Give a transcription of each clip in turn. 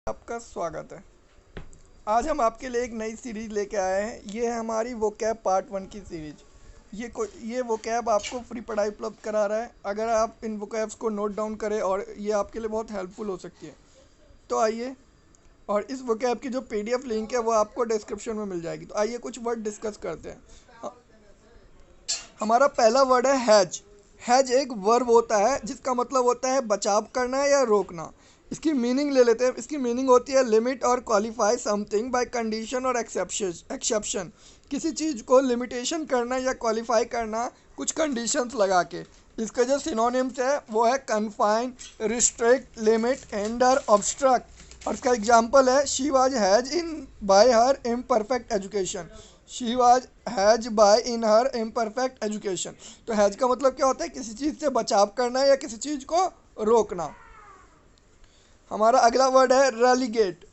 आपका स्वागत है। आज हम आपके लिए एक नई सीरीज लेके आए हैं। ये है हमारी वोकैब पार्ट 1 की सीरीज। ये वोकैब आपको फ्री पढ़ाई उपलब्ध करा रहा है। अगर आप इन वोकैब्स को नोट डाउन करें और ये आपके लिए बहुत हेल्पफुल हो सकती है। तो आइए, और इस वोकैब की जो पीडीएफ लिंक है वो आपको डिस्क्रिप्शन में मिल जाएगी। तो आइए कुछ वर्ड डिस्कस करते हैं। हमारा पहला वर्ड है हैज। हैज एक वर्ब होता है जिसका मतलब होता है बचाव करना या रोकना। इसकी मीनिंग ले लेते हैं। इसकी मीनिंग होती है लिमिट और क्वालिफाई समथिंग बाय कंडीशन और एक्सेप्शन। किसी चीज़ को लिमिटेशन करना या क्वालिफाई करना कुछ कंडीशंस लगा के। इसका जो सिनोनिम्स है वो है confine, restrict, limit, hinder, obstruct. और इसका एग्जाम्पल है she was hedge in by her imperfect education. She was hedge by in her imperfect education. तो हैज का मतलब क्या होता है? किसी चीज़ से बचाव करना या किसी चीज़ को रोकना। हमारा अगला वर्ड है रेलीगेट।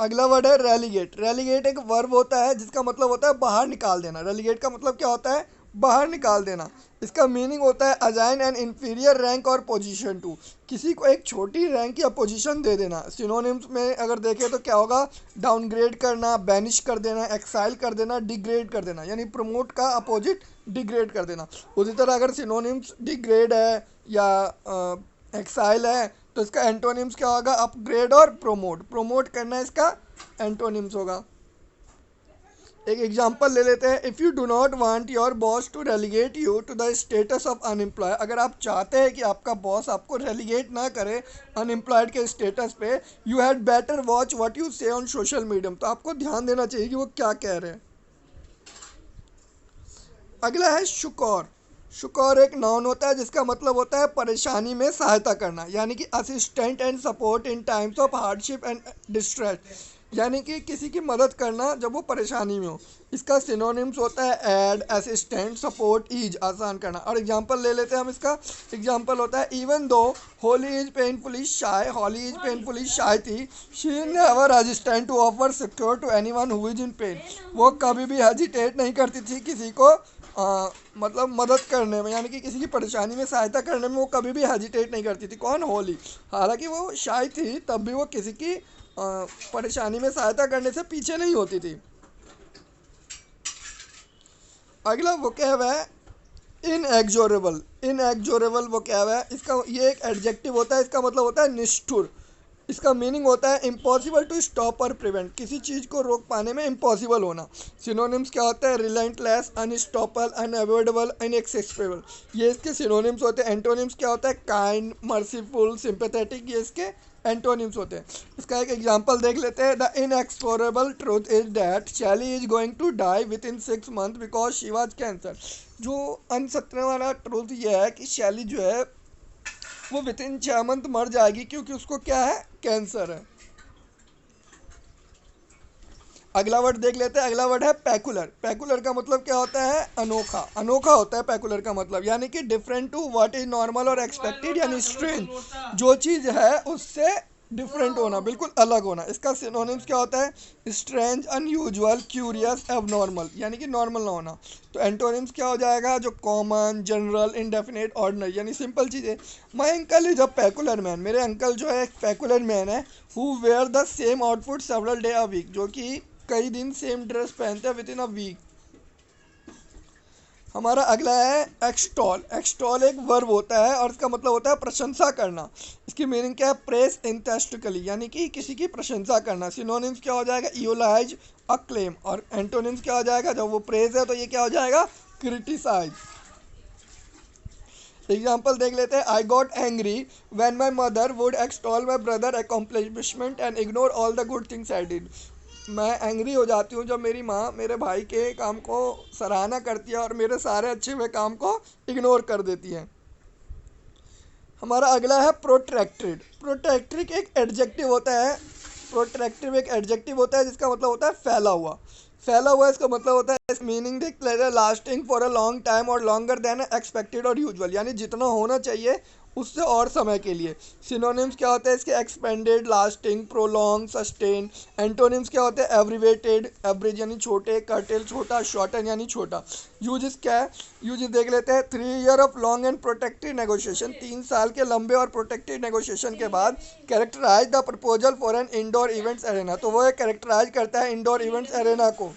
अगला वर्ड है रेलीगेट। रेलीगेट एक वर्ब होता है जिसका मतलब होता है बाहर निकाल देना। रेलीगेट का मतलब क्या होता है? बाहर निकाल देना। इसका मीनिंग होता है अजाइन एन इन्फीरियर रैंक और पोजीशन टू। किसी को एक छोटी रैंक या पोजीशन दे देना। सिनोनिम्स में अगर देखें तो क्या होगा? डाउनग्रेड करना, बैनिश कर देना, एक्साइल कर देना, डिग्रेड कर देना। यानी प्रमोट का अपोजिट डिग्रेड कर देना। उसी तरह अगर सिनोनिम्स डिग्रेड है या एक्साइल है तो इसका एंटोनिम्स क्या होगा? अपग्रेड और प्रोमोट। प्रोमोट करना इसका एंटोनिम्स होगा। एक एग्जांपल ले लेते हैं। If you do not want your boss to relegate you to the status of unemploy. अगर आप चाहते हैं कि आपका बॉस आपको रेलीगेट ना करे अनएम्प्लॉयड के स्टेटस पे, you had better watch what you से ऑन सोशल मीडिया। तो आपको ध्यान देना चाहिए कि वो क्या कह रहे हैं। अगला है शुकोर। शुकोर एक नाउन होता है जिसका मतलब होता है परेशानी में सहायता करना, यानी कि assistant and support in times of hardship and distress. यानी कि किसी की मदद करना जब वो परेशानी में हो। इसका सिनोनिम्स होता है ऐड, असिस्टेंट, सपोर्ट, ईज, आसान करना। और एग्जांपल ले लेते हैं हम इसका। एग्जांपल होता है even though Holly is painfully shy, Holly is painfully shy थी, she never hesitate to offer secure to anyone who is in pain. वो कभी भी हेजिटेट नहीं करती थी किसी को मतलब मदद करने में, यानी कि किसी की परेशानी में सहायता करने में वो कभी भी हेजिटेट नहीं करती थी। कौन? होली। हालांकि वो शाय थी तब भी वो किसी की परेशानी में सहायता करने से पीछे नहीं होती थी। अगला वोकैब है इनएग्जोरेबल। इनएग्जोरेबल वोकैब है। इसका ये एक एडजेक्टिव होता है। इसका मतलब होता है निष्ठुर। इसका मीनिंग होता है इम्पॉसिबल टू स्टॉप और प्रिवेंट। किसी चीज़ को रोक पाने में इम्पॉसिबल होना। सिनोनिम्स क्या होता है? Relentless, unstoppable, unavoidable, inaccessible. ये इसके सिनोनिम्स होते हैं। एंटोनिम्स क्या होता है? Kind, merciful, sympathetic. ये इसके एंटोनिम्स होते हैं। इसका एक एग्जांपल देख लेते हैं। The inexplorable truth is that Shelly is going to die within 6 month because she was cancer. जो अनसत्य वाला ट्रूथ ये है कि शैली जो है वो विद इन 6 मंथ मर जाएगी क्योंकि उसको क्या है? कैंसर है। अगला वर्ड देख लेते हैं। अगला वर्ड है पैकुलर। पैकुलर का मतलब क्या होता है? अनोखा। अनोखा होता है पैकुलर का मतलब, यानी कि different to what is normal और एक्सपेक्टेड, यानी स्ट्रेंज। जो चीज़ है उससे डिफरेंट होना, बिल्कुल अलग होना। इसका सिनोनिम्स क्या होता है? स्ट्रेंज, अनयूजुअल, क्यूरियस, एबनॉर्मल, यानी कि नॉर्मल ना होना। तो एंटोनिम्स क्या हो जाएगा? जो कॉमन, जनरल, इनडेफिनेट, ऑर्डिनरी, यानी सिंपल चीज़ें। My uncle is a peculiar man. मेरे अंकल जो है एक पैकुलर मैन है। Who wear the same outfit several day a week. जो कि कई दिन सेम ड्रेस पहनते हैं विद इन अ वीक। हमारा अगला है एक्सटॉल। एक्सटॉल एक वर्ब होता है और इसका मतलब होता है प्रशंसा करना। इसकी मीनिंग क्या है? प्रेस इंटेस्टिकली, यानी कि किसी की प्रशंसा करना। सिनोनिम्स क्या हो जाएगा? यूलाइज, अक्लेम। और एंटोनिम्स क्या हो जाएगा? जब वो प्रेज है तो ये क्या हो जाएगा? क्रिटिसाइज। एग्जाम्पल देख लेते हैं। I got angry when my mother would extol my brother accomplishment and ignore all the good things I did. मैं एंग्री हो जाती हूँ जब मेरी माँ मेरे भाई के काम को सराहना करती है और मेरे सारे अच्छे हुए काम को इग्नोर कर देती है। हमारा अगला है प्रोट्रैक्टेड। प्रोट्रैक्टेड एक एडजेक्टिव होता है। प्रोट्रैक्टिव एक एडजेक्टिव होता है जिसका मतलब होता है फैला हुआ। फैला हुआ इसका मतलब होता है इस मीनिंग देख लेते हैं, lasting for a long time और लॉन्गर देन एक्सपेक्टेड और यूजुअल, यानी जितना होना चाहिए उससे और समय के लिए। सिनोनिम्स क्या होते हैं इसके, expanded, lasting, prolong, sustain. Antonyms क्या होते हैं, एब्रीवेटेड, एवरेज यानी छोटे, कर्टेल छोटा, शॉर्टन यानी छोटा। यूजेस क्या है, यूजेस देख लेते हैं। 3 year of long and protected negotiation, 3 साल के लंबे और प्रोटेक्टेड नेगोशिएशन के बाद। Characterise the proposal for an indoor events arena, तो वो कैरेक्टराइज करता है इंडोर इवेंट्स एरेना को।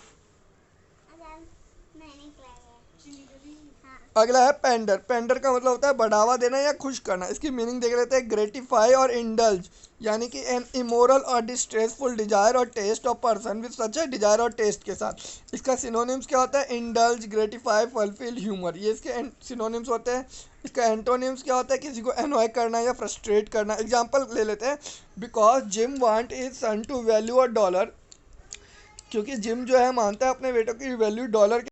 अगला है पेंडर। पेंडर का मतलब होता है बढ़ावा देना या खुश करना। इसकी मीनिंग देख लेते हैं, ग्रेटिफाई और इंडल्ज, यानी कि एन इमोरल और डिस्ट्रेसफुल डिजायर और taste of person with such है डिजायर और टेस्ट के साथ। इसका सिनोनिम्स क्या होता है, इंडल्ज, ग्रेटिफाई, फुलफिल, ह्यूमर, ये इसके सिनोनिम्स होते हैं। इसका एंटोनिम्स क्या होता है, किसी को एनॉय करना या फ्रस्ट्रेट करना। एग्जाम्पल ले लेते हैं, because Jim want is son to value a dollar, क्योंकि जिम जो है मानता है अपने बेटों की वैल्यू डॉलर